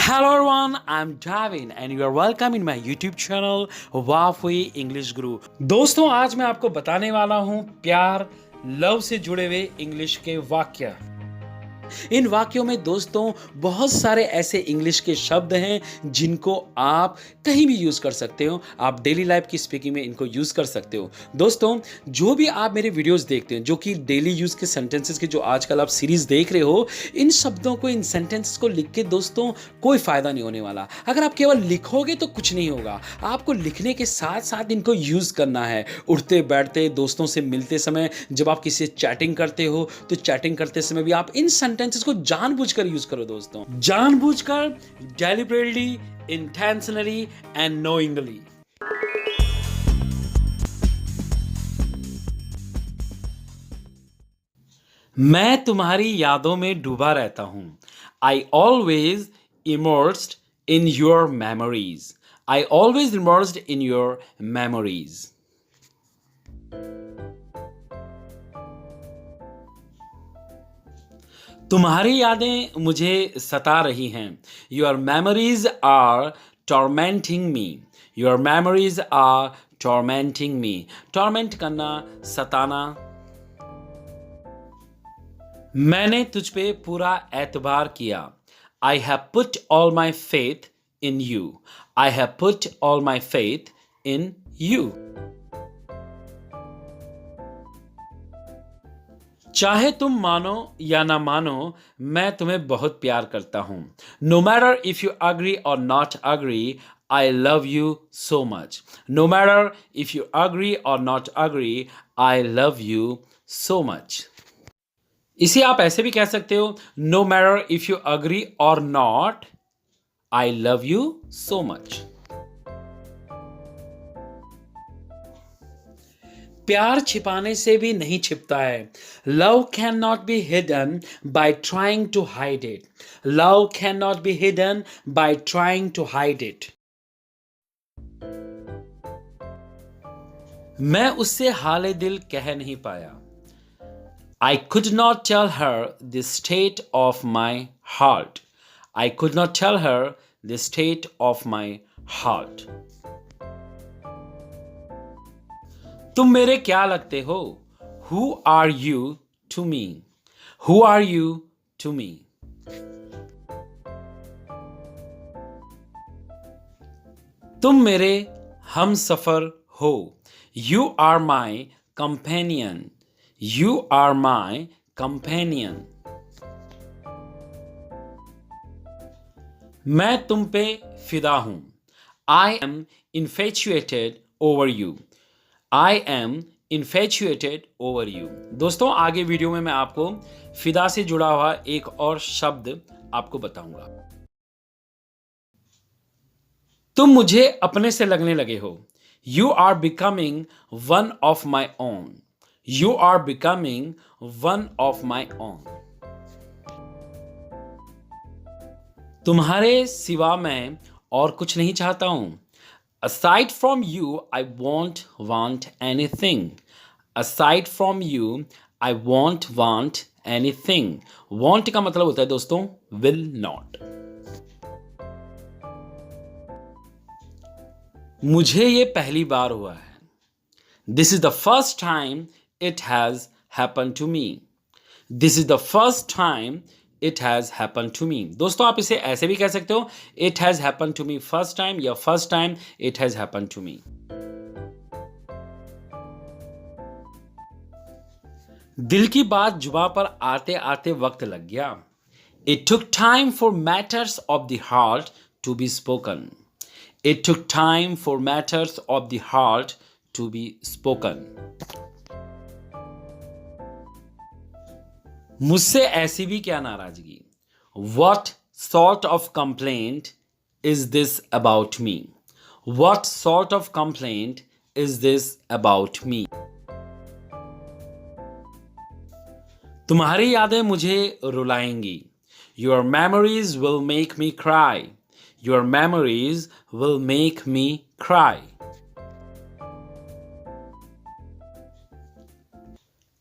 Hello everyone, I'm Davin and you are welcome in my YouTube channel वाफवी English guru. दोस्तों आज मैं आपको बताने वाला हूँ प्यार लव से जुड़े हुए इंग्लिश के वाक्य। इन वाक्यों में दोस्तों बहुत सारे ऐसे इंग्लिश के शब्द हैं जिनको आप कहीं भी यूज कर सकते हो। आप डेली लाइफ की स्पीकिंग में इनको यूज कर सकते हो। दोस्तों जो भी आप मेरे वीडियोस देखते हैं जो कि डेली यूज के सेंटेंसेस के जो आजकल आप सीरीज देख रहे हो, इन शब्दों को इन सेंटेंसेस को लिख के दोस्तों कोई फायदा नहीं होने वाला। अगर आप केवल लिखोगे तो कुछ नहीं होगा। आपको लिखने के साथ साथ इनको यूज करना है। उठते बैठते, दोस्तों से मिलते समय, जब आप किसी से चैटिंग करते हो तो चैटिंग करते समय भी आप इन सेंटेंसेस को जानबूझकर यूज करो दोस्तों। जानबूझकर, डेलिबरेटली, इंटेंशनली एंड नोइंगली। मैं तुम्हारी यादों में डूबा रहता हूं। I always immersed in your memories. I always immersed in your memories. तुम्हारी यादें मुझे सता रही हैं। Your memories are tormenting me. Your memories are tormenting me. Torment करना, सताना। मैंने तुझ पे पूरा एतबार किया। I have put all my faith in you. I have put all my faith in you. चाहे तुम मानो या ना मानो, मैं तुम्हें बहुत प्यार करता हूं। No matter if you agree और not agree, I love you so much. No matter if you agree और not agree, I love you so much. इसे आप ऐसे भी कह सकते हो, no matter if you agree और not, I love you so much. प्यार छिपाने से भी नहीं छिपता है। Love can not be hidden by trying to hide it. Love can not be hidden by trying to hide it. मैं उससे हाले दिल कह नहीं पाया। I could not tell her the state of my heart. I could not tell her the state of my heart. तुम मेरे क्या लगते हो? Who are you to me? Who are you to me? तुम मेरे हम सफर हो। You are my companion. You are my companion. मैं तुम पे फिदा हूं। I am infatuated over you. I am infatuated over you. दोस्तों आगे वीडियो में मैं आपको फिदा से जुड़ा हुआ एक और शब्द आपको बताऊंगा। तुम मुझे अपने से लगने लगे हो। You are becoming one of my own. You are becoming one of my own. तुम्हारे सिवा मैं और कुछ नहीं चाहता हूं। Aside from you, I won't want anything. Aside from you, I won't want anything. Want का मतलब होता है दोस्तों will not. मुझे ये पहली बार हुआ है। This is the first time it has happened to me. This is the first time it has happened to me. दोस्तों आप इसे ऐसे भी कह सकते हो, it has happened to me first time या first time it has happened to me. दिल की बात जुबां पर आते आते वक्त लग गया। It took time for matters of the heart to be spoken. It took time for matters of the heart to be spoken. मुझसे ऐसी भी क्या नाराजगी। What sort of complaint is this about me? What sort of complaint is this about me? तुम्हारी यादें मुझे रुलाएंगी। Your memories will make me cry. Your memories will make me cry.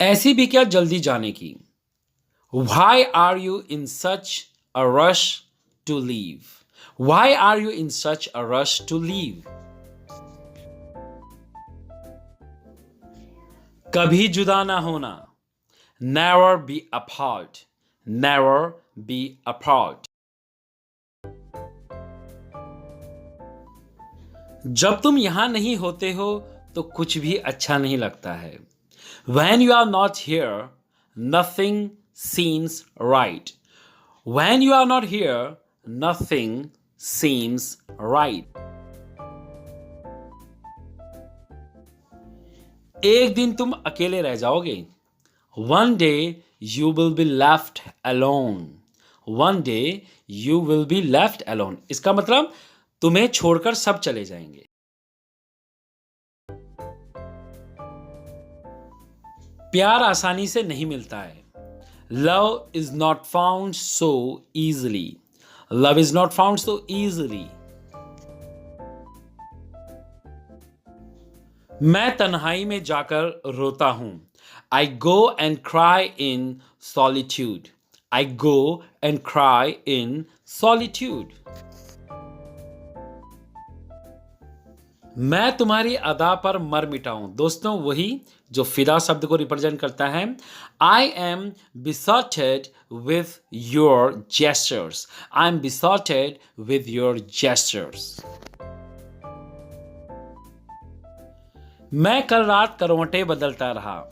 ऐसी भी क्या जल्दी जाने की। Why are you in such a rush to leave? Why are you in such a rush to leave? कभी जुदा ना होना. Never be apart. Never be apart. जब तुम यहां नहीं होते हो तो कुछ भी अच्छा नहीं लगता है. When you are not here, nothing seems right. When you are not here, nothing seems right. एक दिन तुम अकेले रह जाओगे. One day you will be left alone. One day you will be left alone. इसका मतलब तुम्हें छोड़कर सब चले जाएंगे. प्यार आसानी से नहीं मिलता है. Love is not found so easily. Love is not found so easily. मैं तन्हाई में जाकर रोता हूं. I go and cry in solitude. I go and cry in solitude. मैं तुम्हारी अदा पर मर मिटा हूं. दोस्तों वही जो फिदा शब्द को रिप्रेजेंट करता है. I am besotted with your gestures. I am besotted with your gestures. मैं कल रात करवटें बदलता रहा.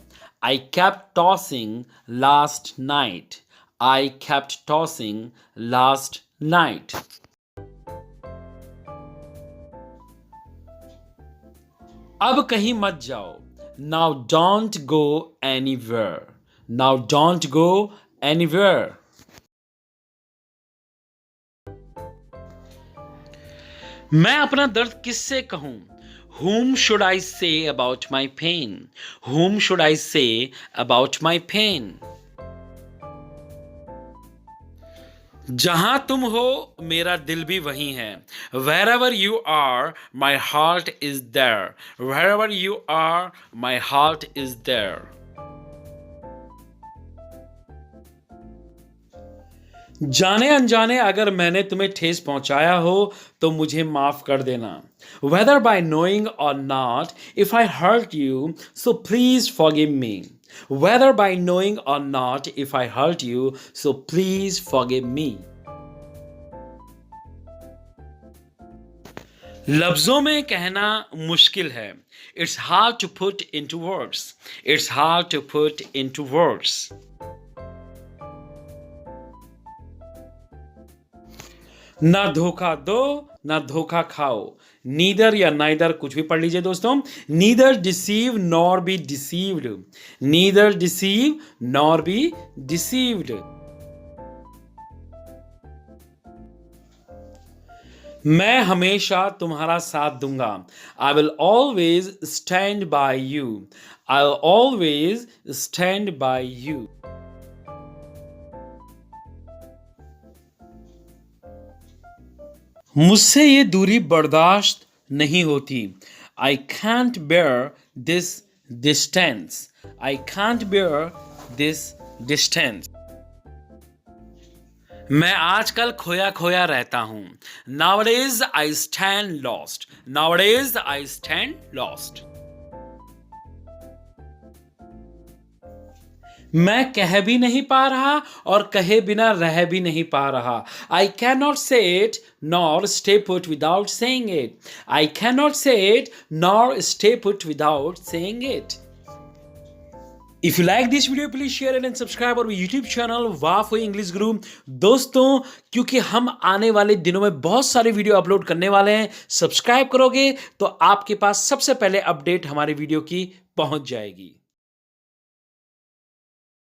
I kept tossing last night. I kept tossing last night. अब कहीं मत जाओ. Now don't go anywhere. Now don't go anywhere. मैं अपना दर्द किससे कहूं? Whom should I say about my pain? Whom should I say about my pain? जहां तुम हो मेरा दिल भी वहीं है. Wherever you are, my heart is there. Wherever you are, my heart is there. जाने अनजाने अगर मैंने तुम्हें ठेस पहुंचाया हो तो मुझे माफ कर देना. Whether by knowing or not, if I hurt you, so please forgive me. Whether by knowing or not, if I hurt you, so please forgive me. लफ्जों में कहना मुश्किल है. It's hard to put into words. It's hard to put into words. ना धोखा दो ना धोखा खाओ. नीदर या नाइदर कुछ भी पढ़ लीजिए दोस्तों. Neither deceive nor be deceived. Neither deceive nor be deceived. मैं हमेशा तुम्हारा साथ दूंगा. I will always stand by you. I will always stand by you. मुझसे ये दूरी बर्दाश्त नहीं होती. आई can't bear this distance. I can't bear this distance. मैं आजकल खोया खोया रहता हूं. Nowadays I stand lost. Nowadays I stand lost. मैं कह भी नहीं पा रहा और कहे बिना रह भी नहीं पा रहा. I cannot say it nor stay put without saying it. I cannot say it nor stay put without saying it. If you like this video, please share it and subscribe our YouTube channel वाफवी English guru. दोस्तों क्योंकि हम आने वाले दिनों में बहुत सारे वीडियो अपलोड करने वाले हैं, सब्सक्राइब करोगे तो आपके पास सबसे पहले अपडेट हमारे वीडियो की पहुंच जाएगी.